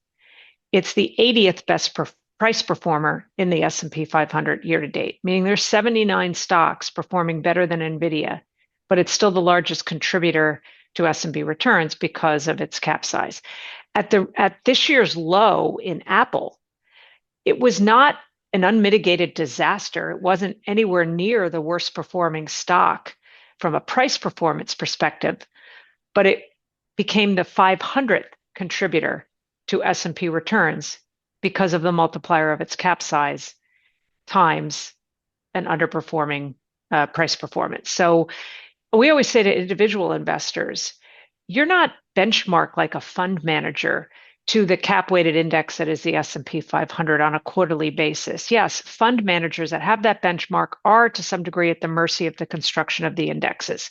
It's the 80th best price performer in the S&P 500 year to date, meaning there's 79 stocks performing better than NVIDIA, but it's still the largest contributor to S&P returns because of its cap size. At this year's low in Apple, it was not an unmitigated disaster. It wasn't anywhere near the worst performing stock from a price performance perspective, but it became the 500th contributor to S&P returns because of the multiplier of its cap size times an underperforming price performance. So we always say to individual investors, you're not benchmarked like a fund manager to the cap-weighted index that is the S&P 500 on a quarterly basis. Yes, fund managers that have that benchmark are to some degree at the mercy of the construction of the indexes.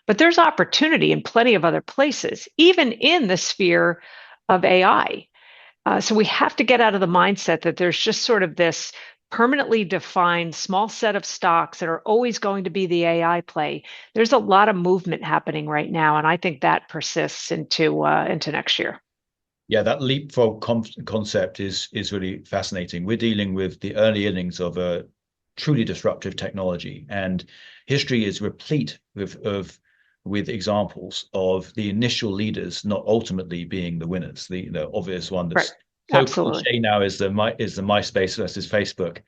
But there's opportunity in plenty of other places, even in the sphere of AI. So we have to get out of the mindset that there's just sort of this permanently defined small set of stocks that are always going to be the AI play. There's a lot of movement happening right now, and I think that persists into next year. Yeah, that leapfrog concept is really fascinating. We're dealing with the early innings of a truly disruptive technology, and history is replete with examples of the initial leaders not ultimately being the winners. The obvious one that's right. so cliche now is the MySpace versus Facebook.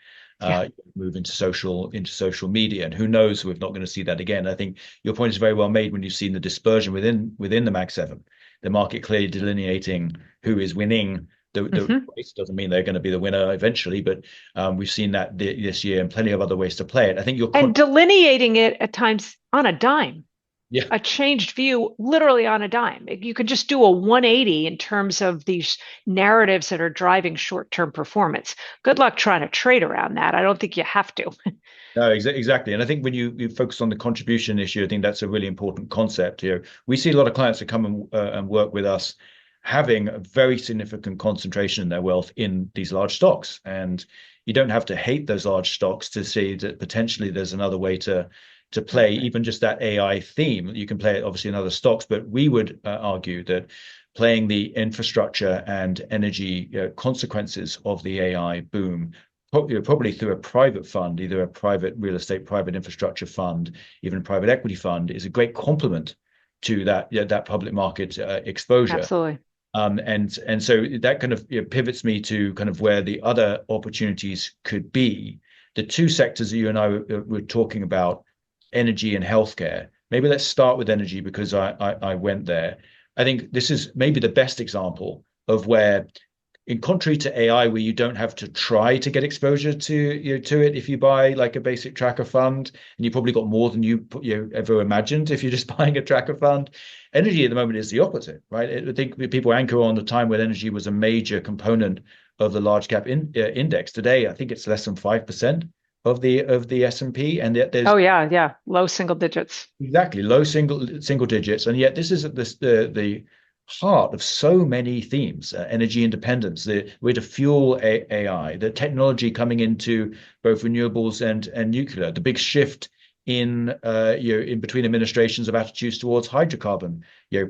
Move into social media, and who knows, we're not going to see that again. I think your point is very well made when you've seen the dispersion within the Mag 7, the market clearly delineating who is winning the race. Doesn't mean they're going to be the winner eventually, but we've seen that this year and plenty of other ways to play it. I think and delineating it at times on a dime. Yeah. A changed view literally on a dime. You could just do a 180 in terms of these narratives that are driving short-term performance. Good luck trying to trade around that. I don't think you have to. No, exactly. And I think when you focus on the contribution issue, I think that's a really important concept here. We see a lot of clients that come and work with us having a very significant concentration in their wealth in these large stocks. And you don't have to hate those large stocks to see that potentially there's another way to play even just that AI theme. You can play it obviously in other stocks, but we would argue that playing the infrastructure and energy consequences of the AI boom, probably through a private fund, either a private real estate, private infrastructure fund, even a private equity fund, is a great complement to that public market exposure. Absolutely. And so that kind of pivots me to kind of where the other opportunities could be. The two sectors that you and I were talking about, energy and healthcare. Maybe let's start with energy because I went there. I think this is maybe the best example of where, in contrary to AI, where you don't have to try to get exposure to it if you buy like a basic tracker fund, and you probably got more than you ever imagined if you're just buying a tracker fund. Energy at the moment is the opposite, right? I think people anchor on the time when energy was a major component of the large cap index. Today, I think it's less than 5% of the S&P, and yet there's Oh yeah, yeah, low single digits. exactly low single digits, and yet this is the heart of so many themes: energy independence, the way to fuel AI, the technology coming into both renewables and nuclear, the big shift in in between administrations of attitudes towards hydrocarbon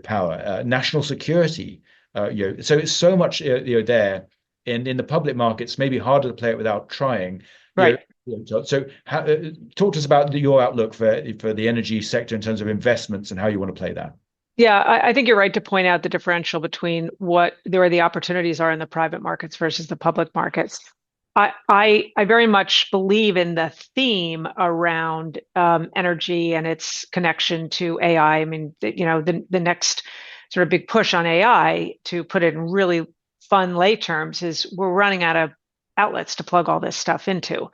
power, national security. So it's so much there, and in the public markets, maybe harder to play it without trying. You Right. know, so talk to us about your outlook for the energy sector in terms of investments and how you want to play that. Yeah, I think you're right to point out the differential between where the opportunities are in the private markets versus the public markets. I very much believe in the theme around energy and its connection to AI. I mean, the next sort of big push on AI, to put it in really fun lay terms, is we're running out of outlets to plug all this stuff into.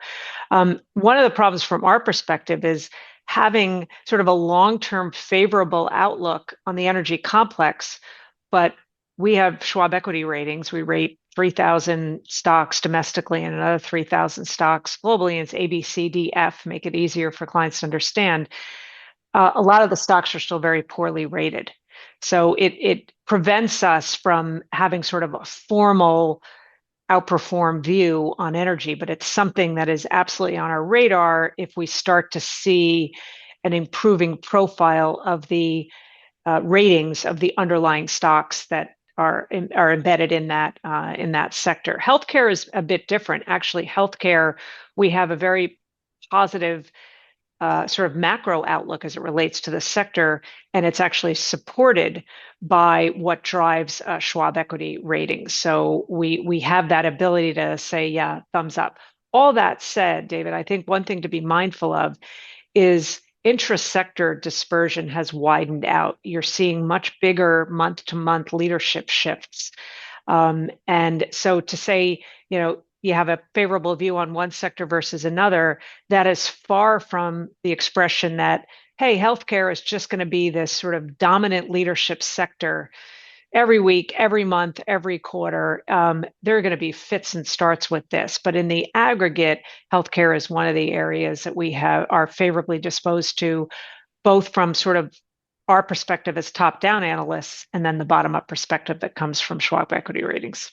One of the problems from our perspective is having sort of a long-term favorable outlook on the energy complex, but we have Schwab equity ratings. We rate 3,000 stocks domestically and another 3,000 stocks globally. And it's A, B, C, D, F, make it easier for clients to understand. A lot of the stocks are still very poorly rated. So it prevents us from having sort of a formal outperform view on energy, but it's something that is absolutely on our radar if we start to see an improving profile of the ratings of the underlying stocks that are embedded in that sector. Healthcare is a bit different. Actually, healthcare, we have a very positive sort of macro outlook as it relates to the sector, and it's actually supported by what drives Schwab equity ratings. So we have that ability to say, yeah, thumbs up. All that said, David, I think one thing to be mindful of is intra-sector dispersion has widened out. You're seeing much bigger month-to-month leadership shifts. And so to say, you have a favorable view on one sector versus another, that is far from the expression that, hey, healthcare is just going to be this sort of dominant leadership sector every week, every month, every quarter. There are going to be fits and starts with this, but in the aggregate, healthcare is one of the areas that we are favorably disposed to, both from sort of our perspective as top-down analysts and then the bottom-up perspective that comes from Schwab equity ratings.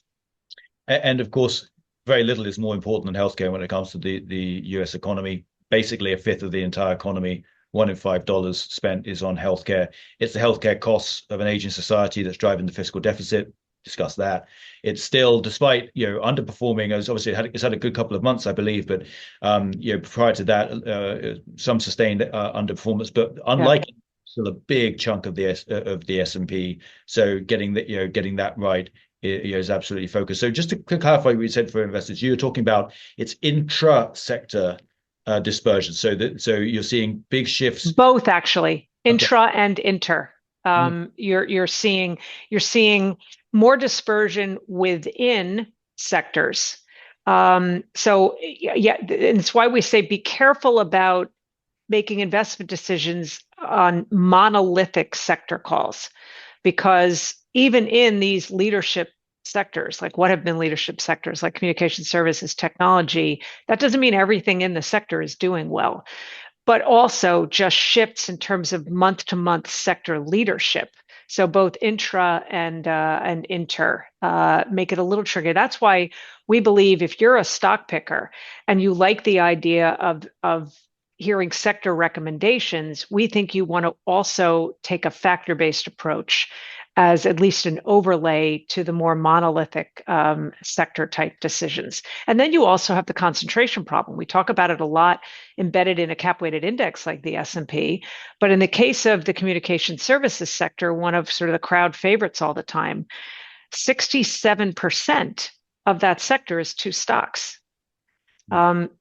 And of course, very little is more important than healthcare when it comes to the US economy. Basically, a fifth of the entire economy, $1 in $5 spent, is on healthcare. It's the healthcare costs of an aging society that's driving the fiscal deficit. Discuss that. It's still, despite underperforming, as obviously it's had a good couple of months, I believe, but prior to that, some sustained underperformance. But unlike still a big chunk of the S&P. So getting that right is absolutely focused. So just to clarify what you said for investors, you're talking about it's intra-sector dispersion. So you're seeing big shifts. Both actually, Okay. intra and inter. You're seeing more dispersion within sectors. So yeah, and it's why we say be careful about making investment decisions on monolithic sector calls, because even in these leadership sectors, like what have been leadership sectors like communication services, technology, that doesn't mean everything in the sector is doing well, but also just shifts in terms of month to month sector leadership. So both intra and inter make it a little tricky. That's why we believe if you're a stock picker and you like the idea of hearing sector recommendations, we think you want to also take a factor-based approach as at least an overlay to the more monolithic sector type decisions. And then you also have the concentration problem. We talk about it a lot embedded in a cap-weighted index like the S&P. But in the case of the communication services sector, one of sort of the crowd favorites all the time, 67% of that sector is two stocks.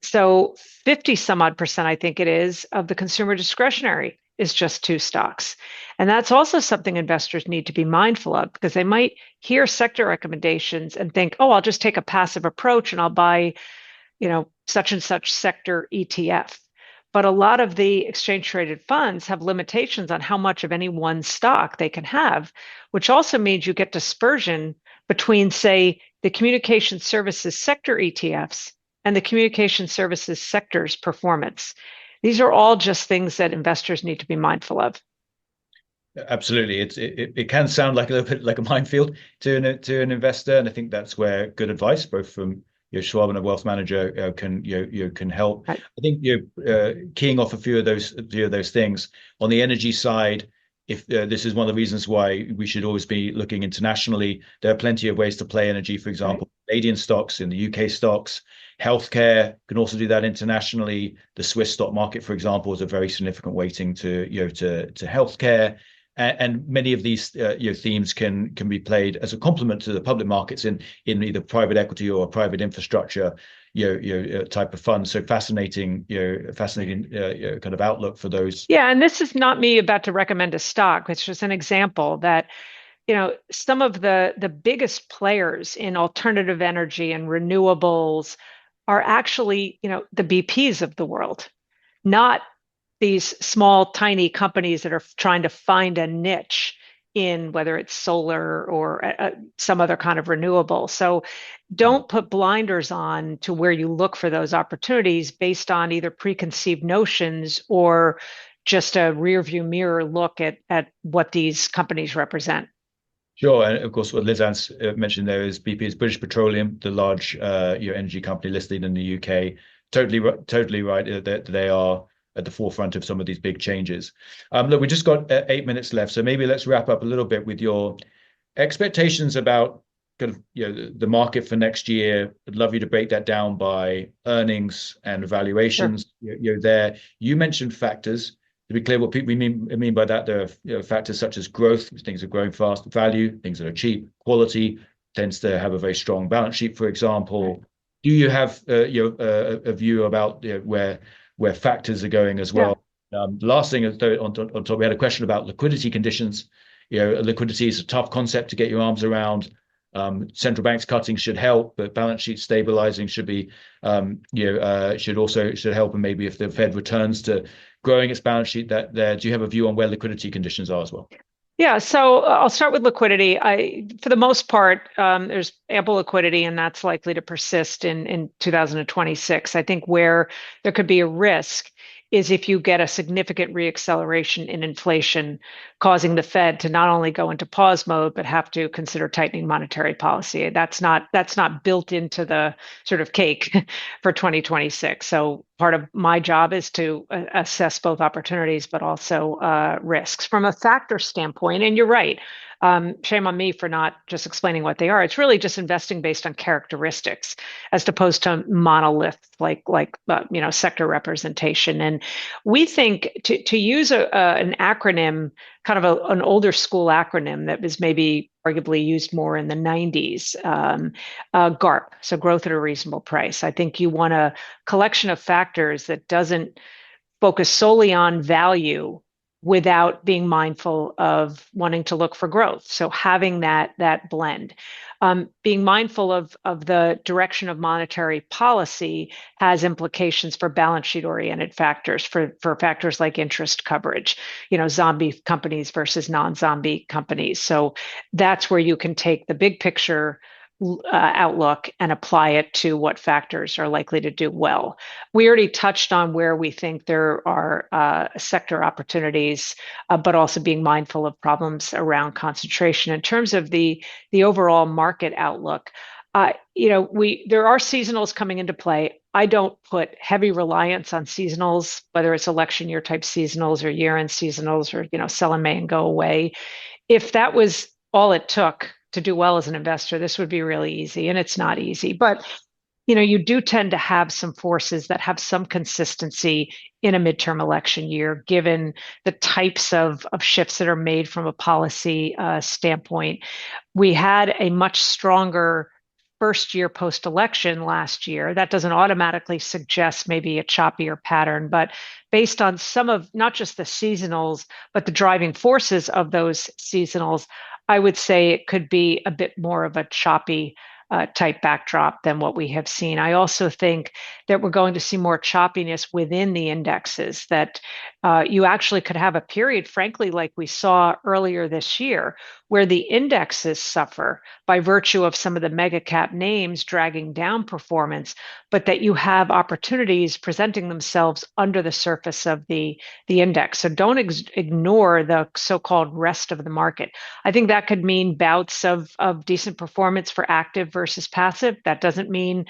So 50 some odd percent, I think it is, of the consumer discretionary is just two stocks. And that's also something investors need to be mindful of because they might hear sector recommendations and think, oh, I'll just take a passive approach and I'll buy, such and such sector ETF. But a lot of the exchange traded funds have limitations on how much of any one stock they can have, which also means you get dispersion between, say, the communication services sector ETFs and the communication services sector's performance. These are all just things that investors need to be mindful of. Absolutely, it can sound like a little bit like a minefield to an investor, and I think that's where good advice, both from Schwab and a wealth manager, can help. Right. I think keying off a few of those things on the energy side. If this is one of the reasons why we should always be looking internationally, there are plenty of ways to play energy. For example, right. Canadian stocks, in the UK stocks, healthcare can also do that internationally. The Swiss stock market, for example, is a very significant weighting to healthcare. And many of these themes can be played as a complement to the public markets in either private equity or private infrastructure type of fund. So fascinating kind of outlook for those. Yeah, and this is not me about to recommend a stock. It's just an example that some of the biggest players in alternative energy and renewables are actually the BPs of the world, not these small, tiny companies that are trying to find a niche in whether it's solar or some other kind of renewable. So don't put blinders on to where you look for those opportunities based on either preconceived notions or just a rear view mirror look at what these companies represent. Sure, and of course, what Liz Ann mentioned there is BP is British Petroleum, the large energy company listed in the UK. Totally right that they are at the forefront of some of these big changes. Look, we just got 8 minutes left, so maybe let's wrap up a little bit with your expectations about kind of the market for next year. I'd love you to break that down by earnings and valuations. Sure. There, you mentioned factors. To be clear, what we mean by that, there are factors such as growth, things are growing fast, value, things that are cheap, quality tends to have a very strong balance sheet, for example. Right. Do you have a view about where factors are going as well? Yeah. Last thing, on top, we had a question about liquidity conditions. Liquidity is a tough concept to get your arms around. Central banks cutting should help, but balance sheet stabilizing should be, should help. And maybe if the Fed returns to growing its balance sheet, do you have a view on where liquidity conditions are as well? Yeah, so I'll start with liquidity. For the most part, there's ample liquidity, and that's likely to persist in 2026. I think where there could be a risk is if you get a significant reacceleration in inflation, causing the Fed to not only go into pause mode, but have to consider tightening monetary policy. That's not built into the sort of cake for 2026. So part of my job is to assess both opportunities, but also risks from a factor standpoint. And you're right. Shame on me for not just explaining what they are. It's really just investing based on characteristics, as opposed to monoliths like sector representation. And we think to use an acronym, kind of an older school acronym that was maybe arguably used more in the 90s, GARP, so growth at a reasonable price. I think you want a collection of factors that doesn't focus solely on value without being mindful of wanting to look for growth. So having that blend. Being mindful of the direction of monetary policy has implications for balance sheet oriented factors, for factors like interest coverage, zombie companies versus non-zombie companies. So that's where you can take the big picture outlook and apply it to what factors are likely to do well. We already touched on where we think there are sector opportunities, but also being mindful of problems around concentration. In terms of the overall market outlook, there are seasonals coming into play. I don't put heavy reliance on seasonals, whether it's election year type seasonals or year-end seasonals or sell in May and go away. If that was all it took to do well as an investor, this would be really easy, and it's not easy. But you do tend to have some forces that have some consistency in a midterm election year, given the types of shifts that are made from a policy standpoint. We had a much stronger first year post election last year. That doesn't automatically suggest maybe a choppier pattern, but based on some of not just the seasonals, but the driving forces of those seasonals, I would say it could be a bit more of a choppy type backdrop than what we have seen. I also think that we're going to see more choppiness within the indexes, that you actually could have a period, frankly, like we saw earlier this year, where the indexes suffer by virtue of some of the mega cap names dragging down performance, but that you have opportunities presenting themselves under the surface of the index. So don't ignore the so-called rest of the market. I think that could mean bouts of decent performance for active versus passive. That doesn't mean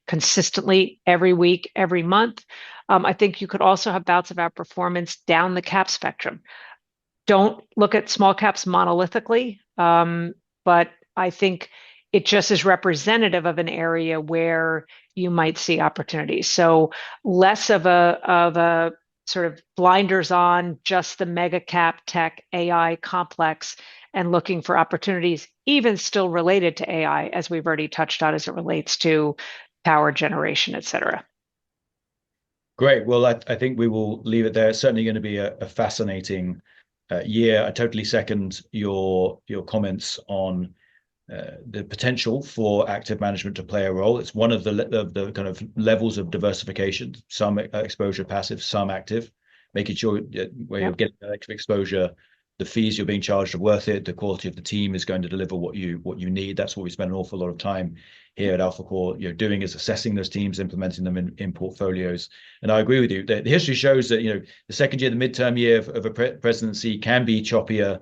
consistently every week, every month. I think you could also have bouts of outperformance down the cap spectrum. Don't look at small caps monolithically, but I think it just is representative of an area where you might see opportunities. So less of a sort of blinders on just the mega cap tech AI complex, and looking for opportunities, even still related to AI, as we've already touched on as it relates to power generation, et cetera. Great. Well, I think we will leave it there. It's certainly going to be a fascinating year. I totally second your comments on the potential for active management to play a role. It's one of the kind of levels of diversification, some exposure passive, some active, making sure where you're getting active exposure, the fees you're being charged are worth it. The quality of the team is going to deliver what you need. That's what we spend an awful lot of time here at AlphaCore, doing, is assessing those teams, implementing them in portfolios. And I agree with you. The history shows that the second year, the midterm year of a presidency can be choppier.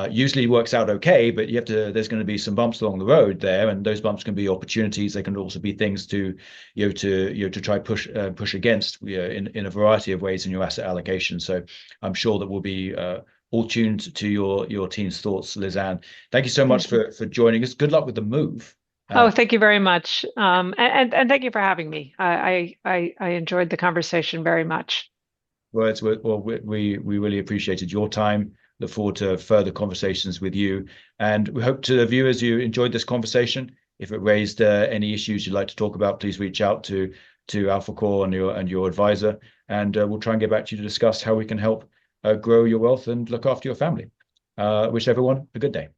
Usually works out okay, but there's going to be some bumps along the road there, and those bumps can be opportunities. They can also be things to try push against in a variety of ways in your asset allocation. So I'm sure that we'll be all tuned to your team's thoughts, Lizanne. Thank you so much for joining us. Good luck with the move. Thank you very much, and thank you for having me. I enjoyed the conversation very much. Well, we really appreciated your time. Look forward to further conversations with you, and we hope to the viewers you enjoyed this conversation. If it raised any issues you'd like to talk about, please reach out to AlphaCore and your advisor, and we'll try and get back to you to discuss how we can help grow your wealth and look after your family. Wish everyone a good day.